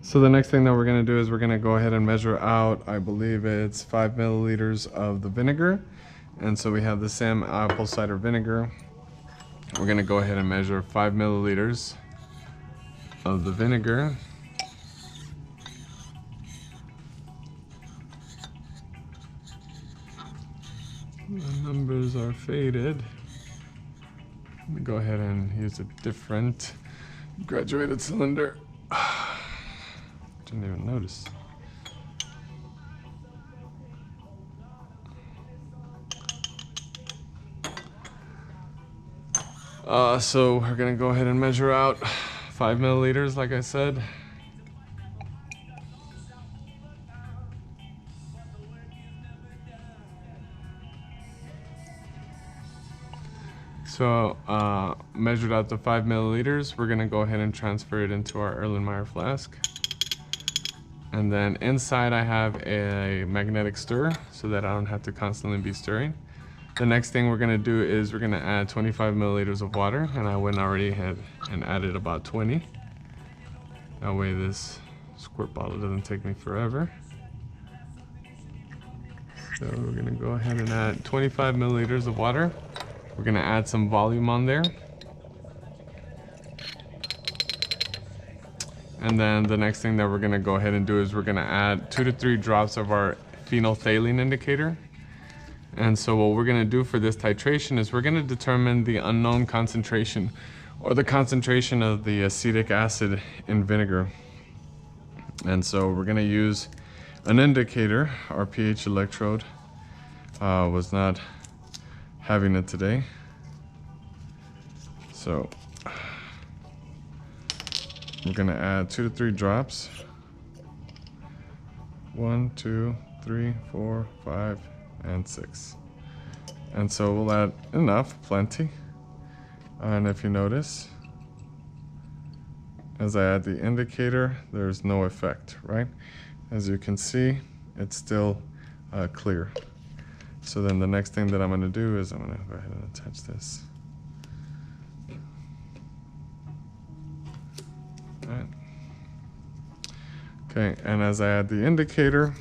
So the next thing that we're going to do is we're going to go ahead and measure out, I believe it's 5 milliliters of the vinegar. And so we have the Chem apple cider vinegar. We're going to go ahead and measure 5 milliliters of the vinegar. The numbers are faded. Let me go ahead and use a different graduated cylinder. Didn't even notice. So we're gonna go ahead and measure out 5 milliliters, like I said. So measured out the 5 milliliters, we're gonna go ahead and transfer it into our Erlenmeyer flask. And then inside I have a magnetic stirrer so that I don't have to constantly be stirring. The next thing we're gonna do is we're gonna add 25 milliliters of water, and I went already ahead and added about 20. That way this squirt bottle doesn't take me forever. So we're gonna go ahead and add 25 milliliters of water. We're gonna add some volume on there. And then the next thing that we're gonna go ahead and do is we're gonna add 2 to 3 drops of our phenolphthalein indicator. And so what we're gonna do for this titration is we're gonna determine the unknown concentration or the concentration of the acetic acid in vinegar. And so we're gonna use an indicator. Our pH electrode was not having it today. So we're gonna add 2 to 3 drops. 1, 2, 3, 4, 5, and 6. And so we'll add enough, plenty. And if you notice, as I add the indicator, there's no effect, right? As you can see, it's still clear. So then the next thing that I'm gonna do is I'm gonna go ahead and attach this. All right. Okay, and as I add the indicator,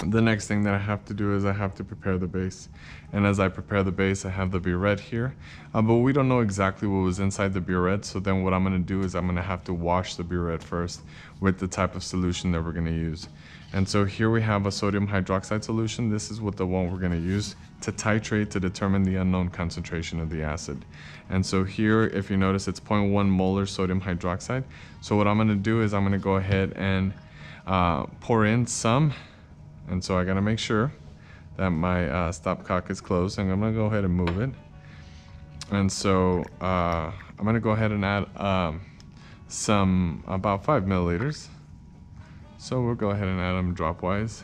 the next thing that I have to do is I have to prepare the base. And as I prepare the base, I have the burette here. But we don't know exactly what was inside the burette, so then what I'm gonna do is I'm gonna have to wash the burette first with the type of solution that we're gonna use. And so here we have a sodium hydroxide solution. This is what the one we're gonna use to titrate to determine the unknown concentration of the acid. And so here, if you notice, it's 0.1 molar sodium hydroxide. So what I'm gonna do is I'm gonna go ahead and pour in some. And so I gotta make sure that my stopcock is closed, and I'm gonna go ahead and move it. And so I'm gonna go ahead and add some, about 5 milliliters. So we'll go ahead and add them dropwise.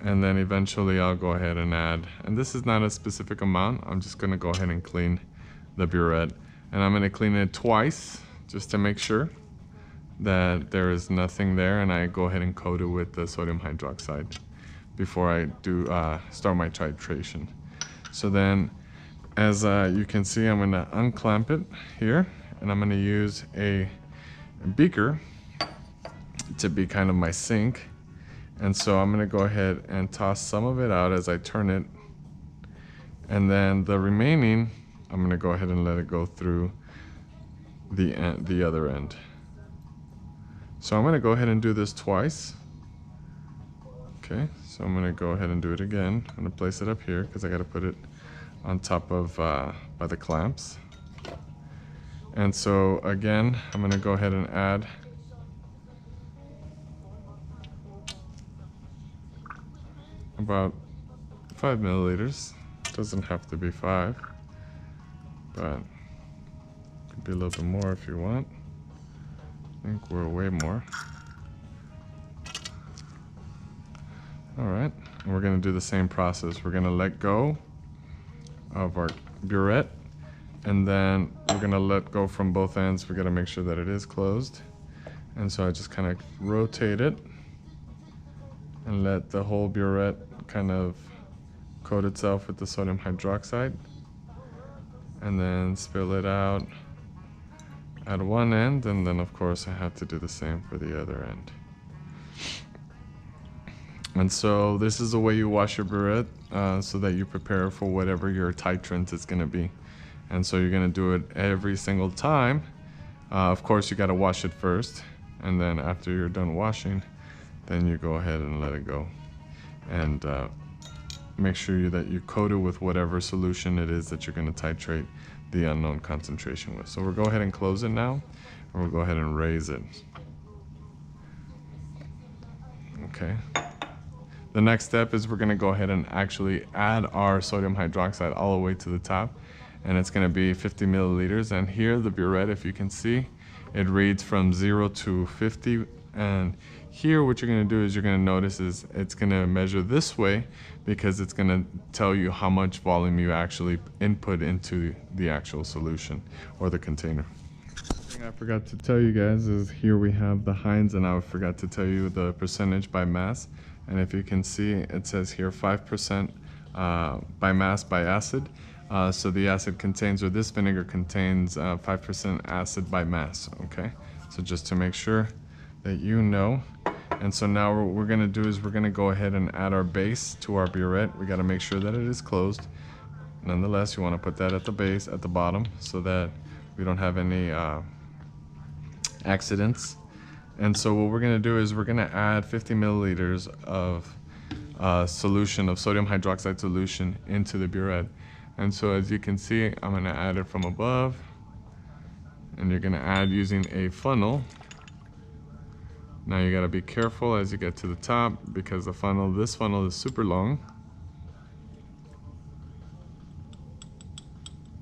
And then eventually I'll go ahead and add, and this is not a specific amount, I'm just gonna go ahead and clean the burette. And I'm gonna clean it twice, just to make sure that there is nothing there, and I go ahead and coat it with the sodium hydroxide before I do start my titration. So then, as you can see, I'm gonna unclamp it here, and I'm gonna use a beaker to be kind of my sink. And so I'm gonna go ahead and toss some of it out as I turn it, and then the remaining, I'm gonna go ahead and let it go through the other end. So I'm gonna go ahead and do this twice. Okay, so I'm gonna go ahead and do it again. I'm gonna place it up here because I gotta put it on top of by the clamps. And so again, I'm gonna go ahead and add about 5 milliliters. Doesn't have to be 5, but could be a little bit more if you want. I think we're way more. All right, and we're gonna do the same process. We're gonna let go of our burette, and then we're gonna let go from both ends. We gotta make sure that it is closed. And so I just kind of rotate it and let the whole burette kind of coat itself with the sodium hydroxide, and then spill it out. at one end, and then of course I have to do the same for the other end. And so this is the way you wash your burette, so that you prepare for whatever your titrant is going to be. And so you're going to do it every single time. Of course you got to wash it first, and then after you're done washing, then you go ahead and let it go. And make sure that you coat it with whatever solution it is that you're going to titrate the unknown concentration with. So we'll go ahead and close it now, and we'll go ahead and raise it. Okay. The next step is we're going to go ahead and actually add our sodium hydroxide all the way to the top, and it's going to be 50 milliliters. And here the burette, if you can see, it reads from 0 to 50. And here what you're going to do is you're going to notice is it's going to measure this way because it's going to tell you how much volume you actually input into the actual solution or the container. Thing I forgot to tell you guys is here we have the Heinz, and I forgot to tell you the percentage by mass. And if you can see, it says here 5% by mass by acid. So the acid contains, or this vinegar contains 5% acid by mass, okay? So just to make sure that you know. And so now what we're gonna do is we're gonna go ahead and add our base to our burette. We gotta make sure that it is closed. Nonetheless, you wanna put that at the base, at the bottom, so that we don't have any accidents. And so what we're gonna do is we're gonna add 50 milliliters of solution of sodium hydroxide solution into the burette. And so as you can see, I'm gonna add it from above, and you're gonna add using a funnel. Now you gotta be careful as you get to the top because this funnel is super long.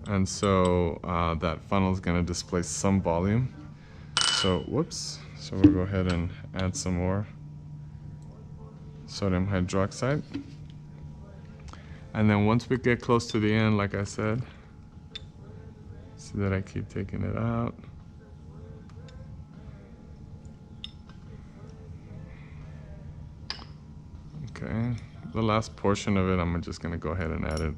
And so that funnel is gonna displace some volume. So, whoops. So we'll go ahead and add some more sodium hydroxide. And then once we get close to the end, like I said, see that I keep taking it out. Okay, the last portion of it, I'm just gonna go ahead and add it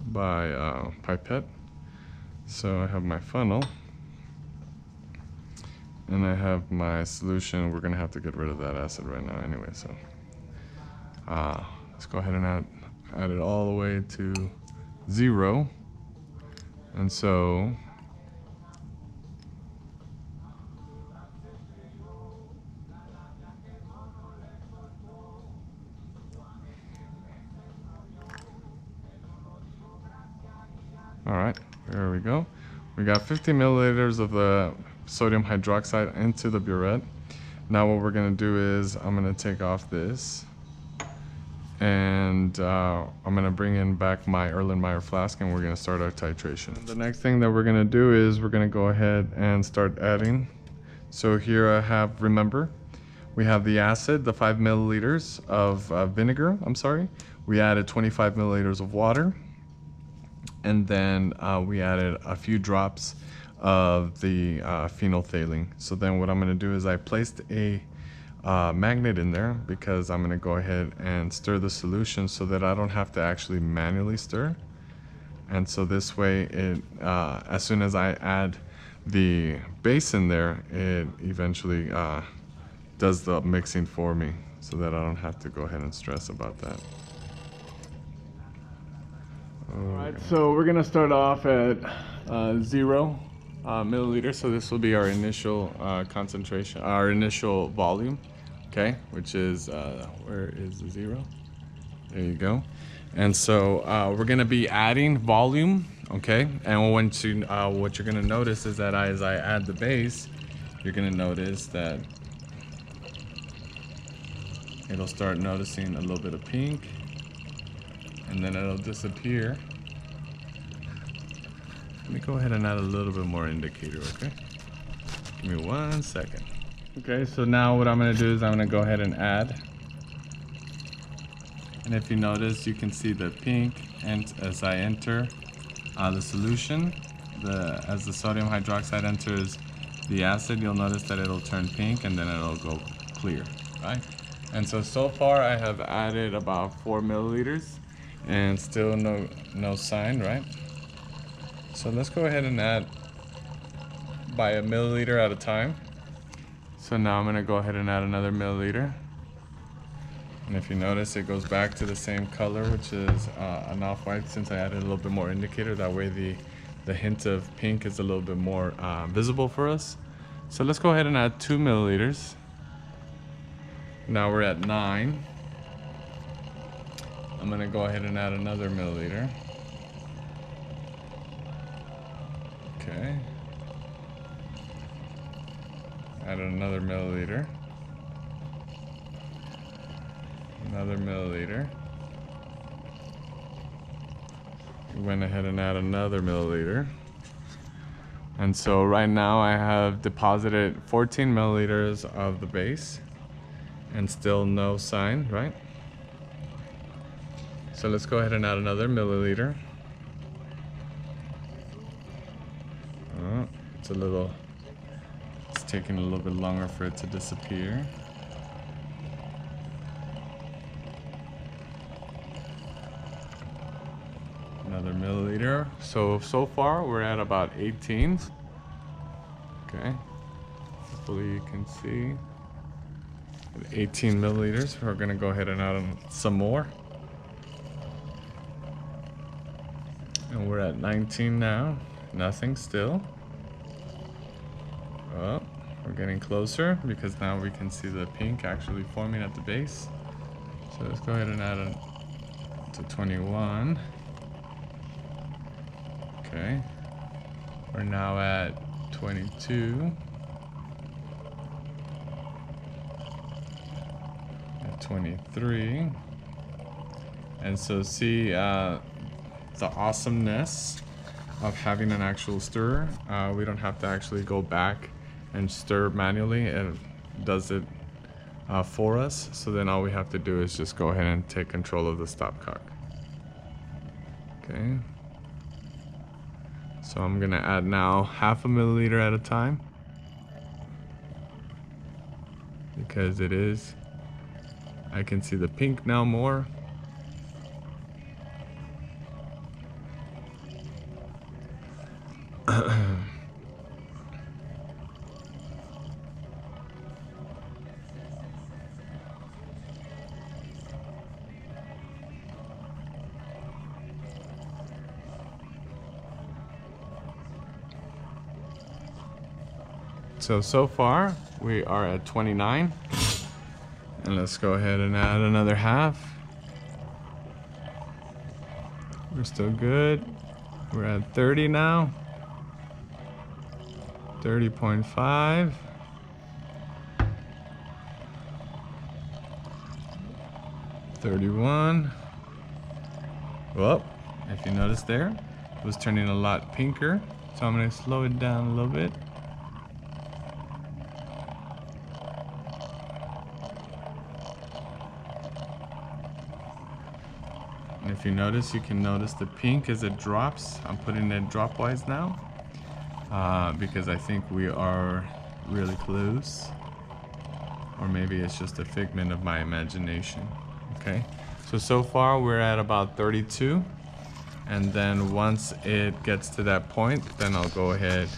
by pipette. So I have my funnel. And I have my solution. We're gonna have to get rid of that acid right now anyway, so let's go ahead and add it all the way to 0. And so all right, there we go. We got 50 milliliters of the sodium hydroxide into the burette. Now what we're gonna do is I'm gonna take off this, and I'm gonna bring in back my Erlenmeyer flask, and we're gonna start our titration. The next thing that we're gonna do is we're gonna go ahead and start adding. So here I have, remember, we have the acid, the 5 milliliters of vinegar, we added 25 milliliters of water, and then we added a few drops of the phenolphthalein. So then what I'm going to do is I placed a magnet in there because I'm going to go ahead and stir the solution so that I don't have to actually manually stir. And so this way, it as soon as I add the base in there, it eventually does the mixing for me so that I don't have to go ahead and stress about that. Alright, so we're going to start off at 0 milliliters. So this will be our initial concentration, our initial volume, okay, which is, where is the 0? There you go. And so we're going to be adding volume, okay, and what you're going to notice is that as I add the base, you're going to notice that it'll start noticing a little bit of pink, and then it'll disappear. Let me go ahead and add a little bit more indicator, okay? Give me 1 second. Okay, so now what I'm gonna do is I'm gonna go ahead and add. And if you notice, you can see the pink, and as I enter the solution, as the sodium hydroxide enters the acid, you'll notice that it'll turn pink and then it'll go clear, right? And so far I have added about 4 milliliters and still no sign, right? So let's go ahead and add by a milliliter at a time. So now I'm gonna go ahead and add another milliliter. And if you notice, it goes back to the same color, which is an off-white, since I added a little bit more indicator. That way the hint of pink is a little bit more visible for us. So let's go ahead and add 2 milliliters. Now we're at 9. I'm gonna go ahead and add another milliliter. Okay. Add another milliliter. Another milliliter. We went ahead and add another milliliter. And so right now I have deposited 14 milliliters of the base and still no sign, right? So let's go ahead and add another milliliter. Oh, it's taking a little bit longer for it to disappear. Another milliliter. So far we're at about 18. Okay. Hopefully you can see. With 18 milliliters. We're gonna go ahead and add some more. And we're at 19 now. Nothing still. Oh, we're getting closer because now we can see the pink actually forming at the base. So let's go ahead and add it to 21. Okay, we're now at 22, at 23, and so see the awesomeness of having an actual stirrer. We don't have to actually go back and stir manually. It does it for us. So then all we have to do is just go ahead and take control of the stopcock. Okay. So I'm gonna add now 1/2 milliliter at a time, because I can see the pink now more. So far we are at 29, and let's go ahead and add another 1/2. We're still good. We're at 30 now. 30.5. 31. Well, if you notice there, it was turning a lot pinker. So I'm gonna slow it down a little bit. And if you notice, you can notice the pink as it drops. I'm putting it dropwise now because I think we are really close. Or maybe it's just a figment of my imagination. Okay, so far we're at about 32. And then once it gets to that point, then I'll go ahead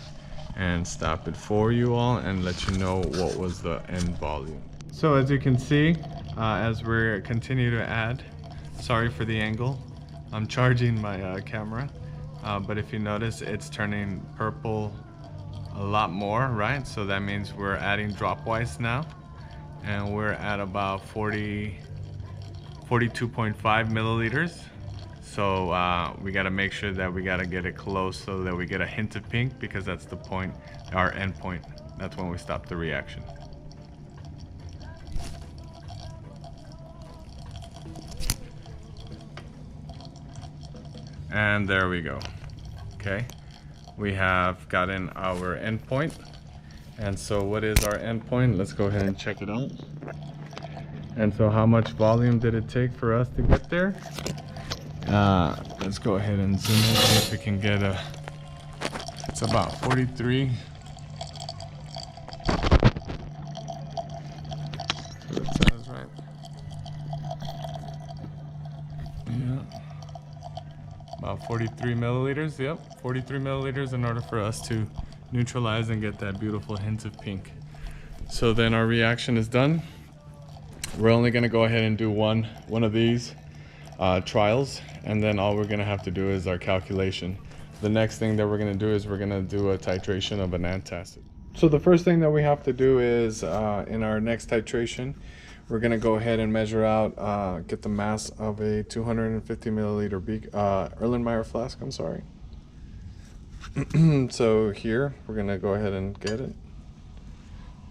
and stop it for you all and let you know what was the end volume. So as you can see, as we continue to add, sorry for the angle, I'm charging my camera, but if you notice, it's turning purple a lot more, right? So that means we're adding dropwise now, and we're at about 42.5 milliliters. So we got to make sure that we got to get it close so that we get a hint of pink, because that's the point, our end point. That's when we stop the reaction. And there we go. Okay, we have gotten our endpoint. And so what is our endpoint? Let's go ahead and check it out. And so how much volume did it take for us to get there? Let's go ahead and zoom in, see if we can get it's about 43. So it says, right? Yeah. about 43 milliliters. Yep, 43 milliliters in order for us to neutralize and get that beautiful hint of pink. So then our reaction is done. We're only going to go ahead and do one of these trials, and then all we're going to have to do is our calculation. The next thing that we're going to do is we're going to do a titration of an antacid. So the first thing that we have to do is in our next titration, we're going to go ahead and measure out, get the mass of a 250 milliliter Erlenmeyer flask, I'm sorry. So here, we're going to go ahead and get it.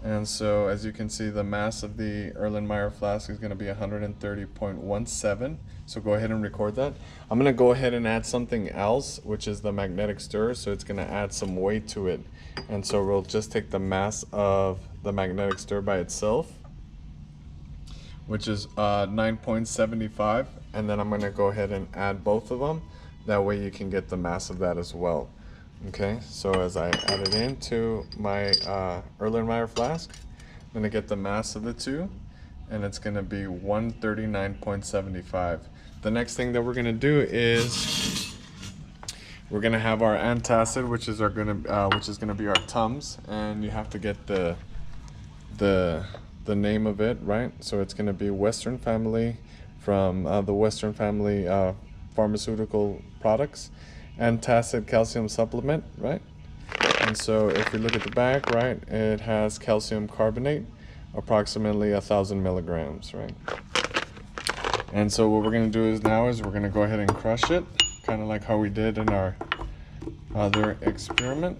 And so as you can see, the mass of the Erlenmeyer flask is going to be 130.17. So go ahead and record that. I'm going to go ahead and add something else, which is the magnetic stir. So it's going to add some weight to it. And so we'll just take the mass of the magnetic stir by itself, which is 9.75. And then I'm going to go ahead and add both of them. That way you can get the mass of that as well. Okay, so as I add it into my Erlenmeyer flask, I'm going to get the mass of the two, and it's going to be 139.75. The next thing that we're going to do is we're going to have our antacid, which is going to be our Tums, and you have to get the name of it, right? So it's going to be Western Family, from the Western Family pharmaceutical products. Antacid calcium supplement, right? And so if we look at the back, right, it has calcium carbonate, approximately 1,000 milligrams, right? And so what we're going to do is we're going to go ahead and crush it, kind of like how we did in our other experiment.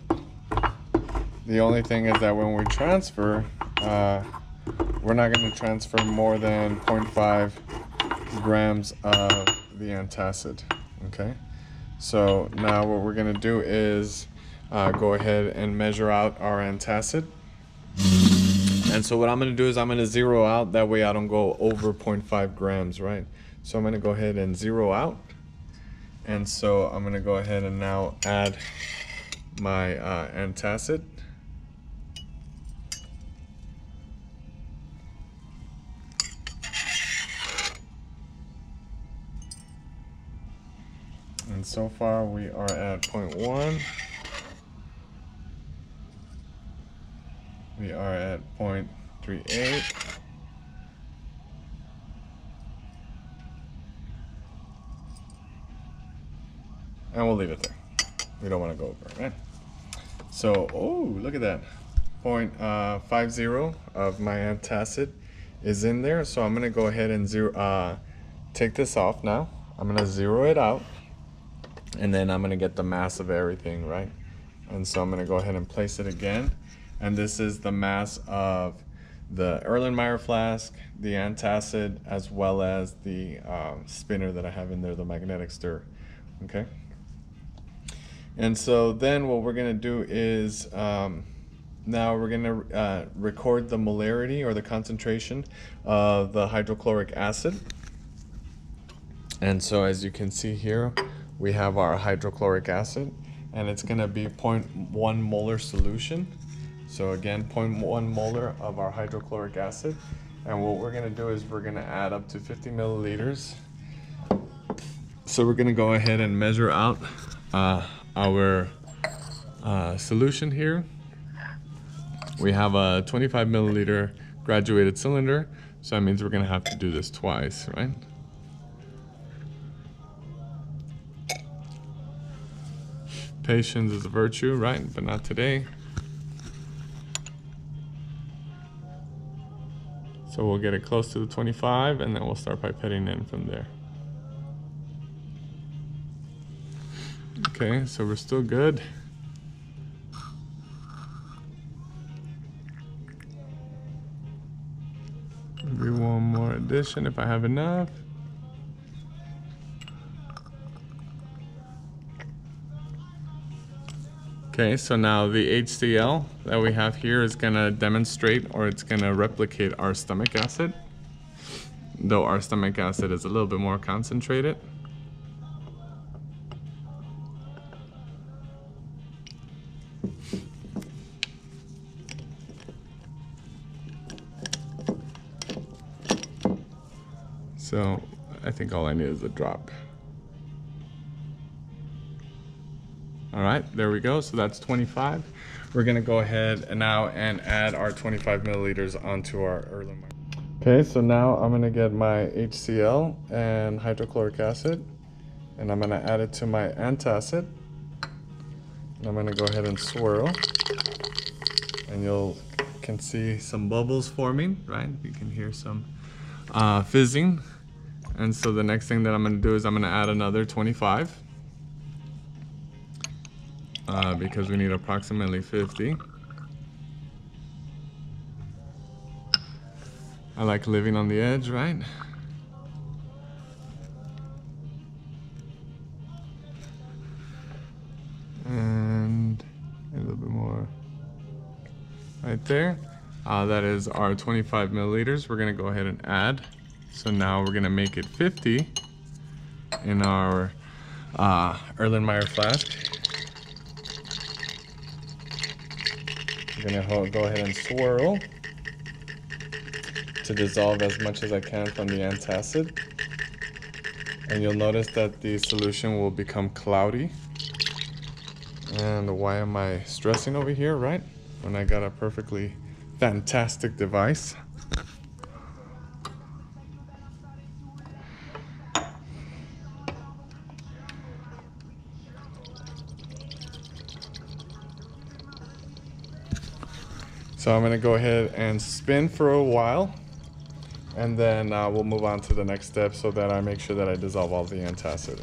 The only thing is that when we transfer, we're not going to transfer more than 0.5 grams of the antacid, okay? So now what we're going to do is go ahead and measure out our antacid. And so what I'm going to do is I'm going to zero out. That way I don't go over 0.5 grams, right? So I'm going to go ahead and zero out. And so I'm going to go ahead and now add my antacid. And so far we are at 0.1. We are at 0.38. And we'll leave it there. We don't want to go over, right? So, oh, look at that. 0.50 of my antacid is in there. So I'm going to go ahead and take this off now. I'm going to zero it out. And then I'm going to get the mass of everything, right? And so I'm going to go ahead and place it again. And this is the mass of the Erlenmeyer flask, the antacid, as well as the spinner that I have in there, the magnetic stir, okay? And so then what we're going to do is now we're going to record the molarity or the concentration of the hydrochloric acid. And so as you can see here, we have our hydrochloric acid, and it's going to be 0.1 molar solution. So again, 0.1 molar of our hydrochloric acid. And what we're going to do is we're going to add up to 50 milliliters. So we're going to go ahead and measure out our solution here. We have a 25 milliliter graduated cylinder, so that means we're going to have to do this twice, right? Patience is a virtue, right? But not today. So we'll get it close to the 25, and then we'll start pipetting in from there. Okay, so we're still good. Maybe one more addition if I have enough. Okay, so now the HCl that we have here is going to demonstrate, or it's going to replicate our stomach acid, though our stomach acid is a little bit more concentrated. So I think all I need is a drop. right, there we go. So that's 25. We're gonna go ahead and now add our 25 milliliters onto our Erlenmeyer. Okay, so now I'm gonna get my HCl and hydrochloric acid, and I'm gonna add it to my antacid. And I'm gonna go ahead and swirl, and you can see some bubbles forming, right? You can hear some fizzing. And so the next thing that I'm gonna do is I'm gonna add another 25 because we need approximately 50. I like living on the edge, right? And a little bit more right there. That is our 25 milliliters. We're gonna go ahead and add. So now we're gonna make it 50 in our Erlenmeyer flask. I'm gonna go ahead and swirl to dissolve as much as I can from the antacid. And you'll notice that the solution will become cloudy. And why am I stressing over here, right? When I got a perfectly fantastic device. So I'm gonna go ahead and spin for a while, and then we'll move on to the next step so that I make sure that I dissolve all the antacid.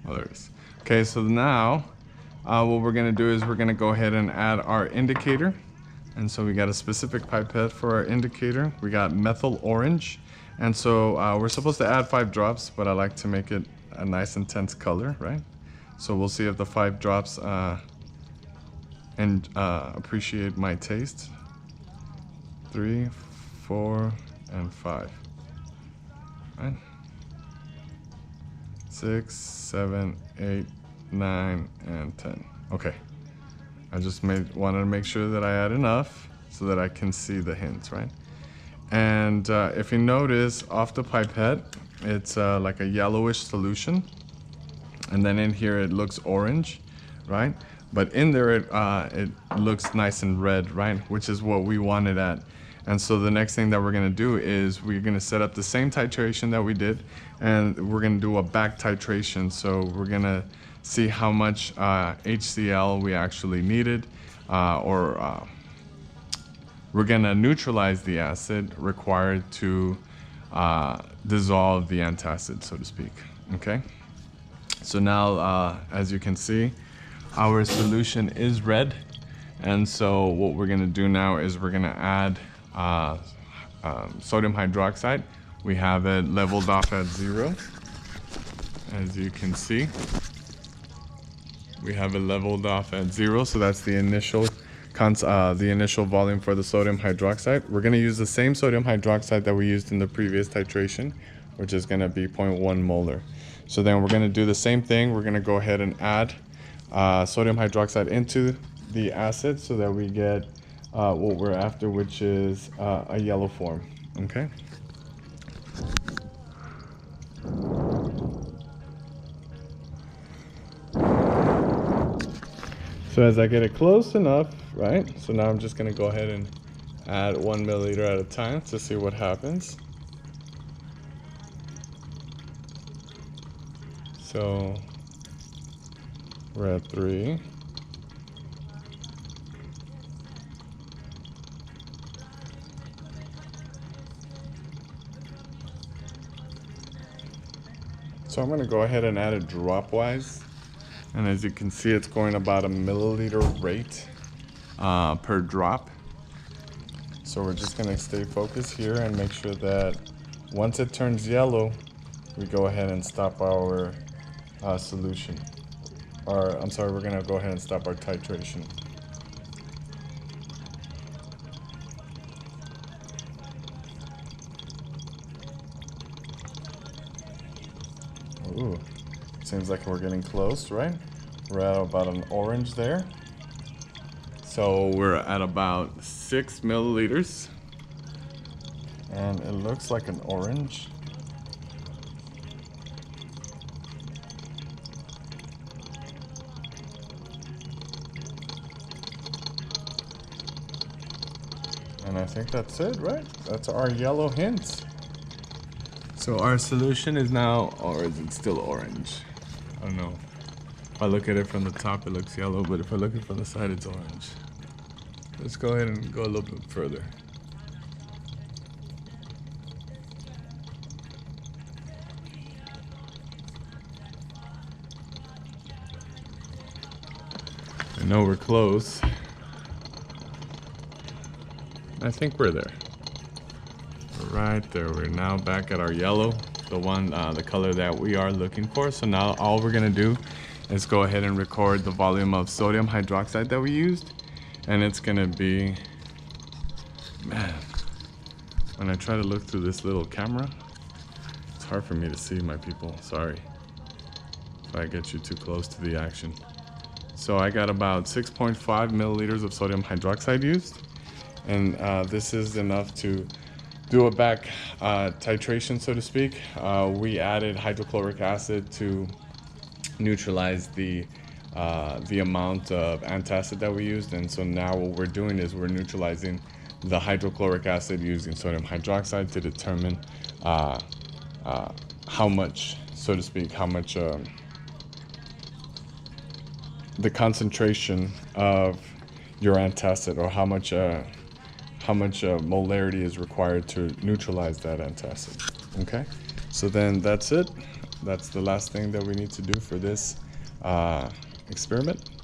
Oh, there it is. Okay, so now what we're gonna do is we're gonna go ahead and add our indicator. And so we got a specific pipette for our indicator. We got methyl orange. And so we're supposed to add 5 drops, but I like to make it a nice intense color, right? So we'll see if the 5 drops appreciate my taste. 3, 4, and 5. Right? 6, 7, 8, 9, and 10. Okay. I just wanted to make sure that I add enough so that I can see the hints, right? And if you notice off the pipette, it's like a yellowish solution. And then in here it looks orange, right? But in there it looks nice and red, right? Which is what we wanted at. And so the next thing that we're gonna do is we're gonna set up the same titration that we did, and we're gonna do a back titration. So we're gonna see how much HCl we actually needed, we're gonna neutralize the acid required to dissolve the antacid, so to speak, okay? So now, as you can see, our solution is red. And so what we're gonna do now is we're gonna add sodium hydroxide. We have it leveled off at 0, as you can see. We have it leveled off at 0, so that's the initial volume for the sodium hydroxide. We're gonna use the same sodium hydroxide that we used in the previous titration, which is gonna be 0.1 molar. So then we're gonna do the same thing. We're gonna go ahead and add sodium hydroxide into the acid so that we get what we're after, which is a yellow form, okay? So as I get it close enough, right? So now I'm just gonna go ahead and add 1 milliliter at a time to see what happens. So we're at 3. So I'm gonna go ahead and add it drop-wise. And as you can see, it's going about a milliliter rate per drop. So we're just gonna stay focused here and make sure that once it turns yellow, we go ahead and stop our solution. Or, I'm sorry, we're gonna go ahead and stop our titration. Ooh, seems like we're getting close, right? We're at about an orange there. So we're at about 6 milliliters. And it looks like an orange. think that's it, right? That's our yellow hint. So our solution is now, or is it still orange? I don't know. If I look at it from the top, it looks yellow, but if I look at it from the side, it's orange. Let's go ahead and go a little bit further. I know we're close. I think we're there. Right there, we're now back at our yellow, the color that we are looking for. So now all we're gonna do is go ahead and record the volume of sodium hydroxide that we used. And it's gonna be, man, when I try to look through this little camera, it's hard for me to see, my people, sorry. If I get you too close to the action. So I got about 6.5 milliliters of sodium hydroxide used. And this is enough to do a back titration, so to speak. We added hydrochloric acid to neutralize the amount of antacid that we used. And so now what we're doing is we're neutralizing the hydrochloric acid using sodium hydroxide to determine how much, so to speak, how much the concentration of your antacid, or how much molarity is required to neutralize that antacid. Okay, so then that's it. That's the last thing that we need to do for this experiment.